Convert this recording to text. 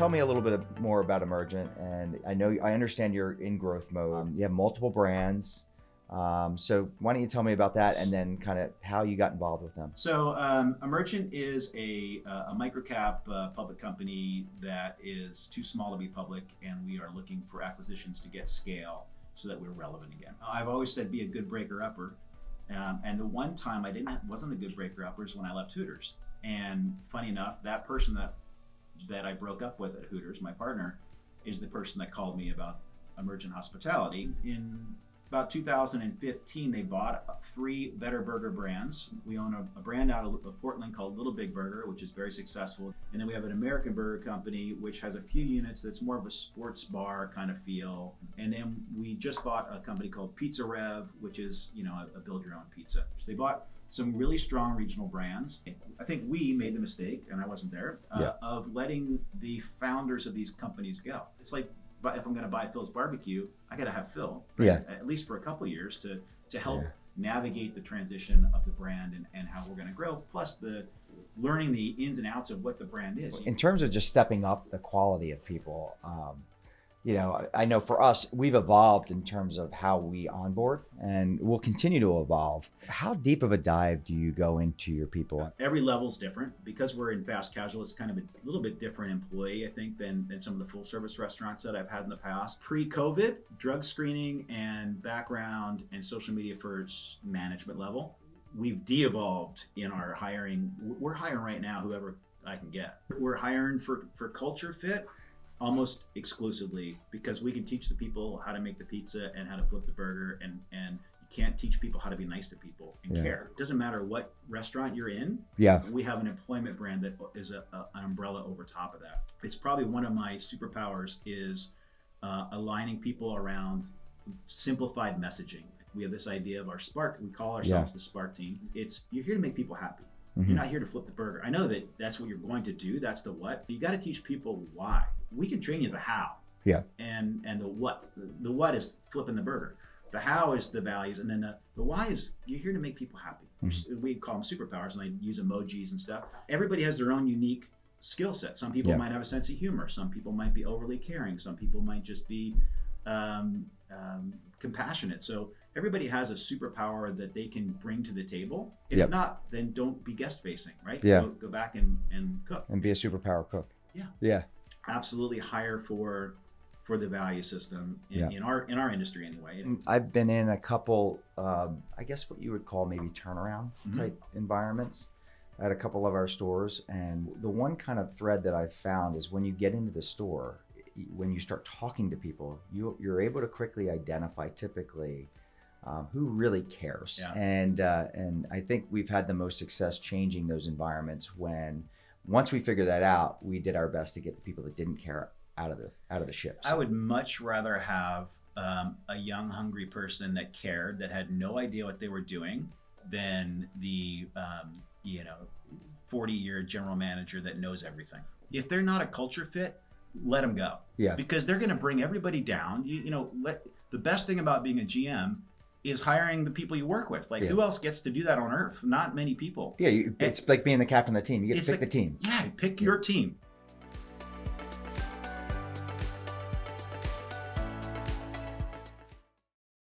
tell me a little bit more about Emergent. And I understand you're in growth mode. You have multiple brands. So why don't you tell me about that and then kind of how you got involved with them? So Amergent is a microcap public company that is too small to be public, and we are looking for acquisitions to get scale so that we're relevant again. I've always said be a good breaker-upper, and the one time I wasn't a good breaker-upper is when I left Hooters. And funny enough, that person that I broke up with at Hooters, my partner, is the person that called me about Amergent Hospitality. In about 2015, they bought 3 Better Burger brands. We own a brand out of Portland called Little Big Burger, which is very successful. And then we have an American Burger Company, which has a few units that's more of a sports bar kind of feel. And then we just bought a company called Pizza Rev, which is, a build your own pizza. So they bought some really strong regional brands. I think we made the mistake, and I wasn't there, of letting the founders of these companies go. It's like, but if I'm going to buy Phil's Barbecue, I got to have Phil, at least for a couple of years to help navigate the transition of the brand and how we're going to grow, plus the learning the ins and outs of what the brand is. In terms of just stepping up the quality of people, I know for us, we've evolved in terms of how we onboard, and we'll continue to evolve. How deep of a dive do you go into your people? Every level's different. Because we're in fast casual, it's kind of a little bit different employee, I think, than some of the full service restaurants that I've had in the past. Pre-COVID, drug screening and background and social media first management level. We've de-evolved in our hiring. We're hiring right now whoever I can get. We're hiring for culture fit almost exclusively, because we can teach the people how to make the pizza and how to flip the burger, and you can't teach people how to be nice to people and care. It doesn't matter what restaurant you're in. We have an employment brand that is an umbrella over top of that. It's probably one of my superpowers is aligning people around simplified messaging. We have this idea of our Spark. We call ourselves the Spark team. You're here to make people happy. You're not here to flip the burger. I know that that's what you're going to do. That's the what. You got to teach people why. We can train you the how. And the what. The what is flipping the burger. The how is the values, and then the why is you're here to make people happy. We call them superpowers, and I use emojis and stuff. Everybody has their own unique skill set. Some people might have a sense of humor. Some people might be overly caring. Some people might just be compassionate. So everybody has a superpower that they can bring to the table. If not, then don't be guest facing, right? Go back and cook. And be a superpower cook. Yeah. Absolutely hire for the value system in our industry anyway. I've been in a couple, I guess what you would call maybe turnaround type environments at a couple of our stores. And the one kind of thread that I've found is when you get into the store, when you start talking to people, you're able to quickly identify typically who really cares. And I think we've had the most success changing those environments when once we figured that out, we did our best to get the people that didn't care out of the ship. I would much rather have a young, hungry person that cared, that had no idea what they were doing, than the 40-year general manager that knows everything. If they're not a culture fit, let them go. Because they're going to bring everybody down. The best thing about being a GM is hiring the people you work with. Who else gets to do that on earth? Not many people. It's like being the captain of the team. You get to pick the team. Pick your team.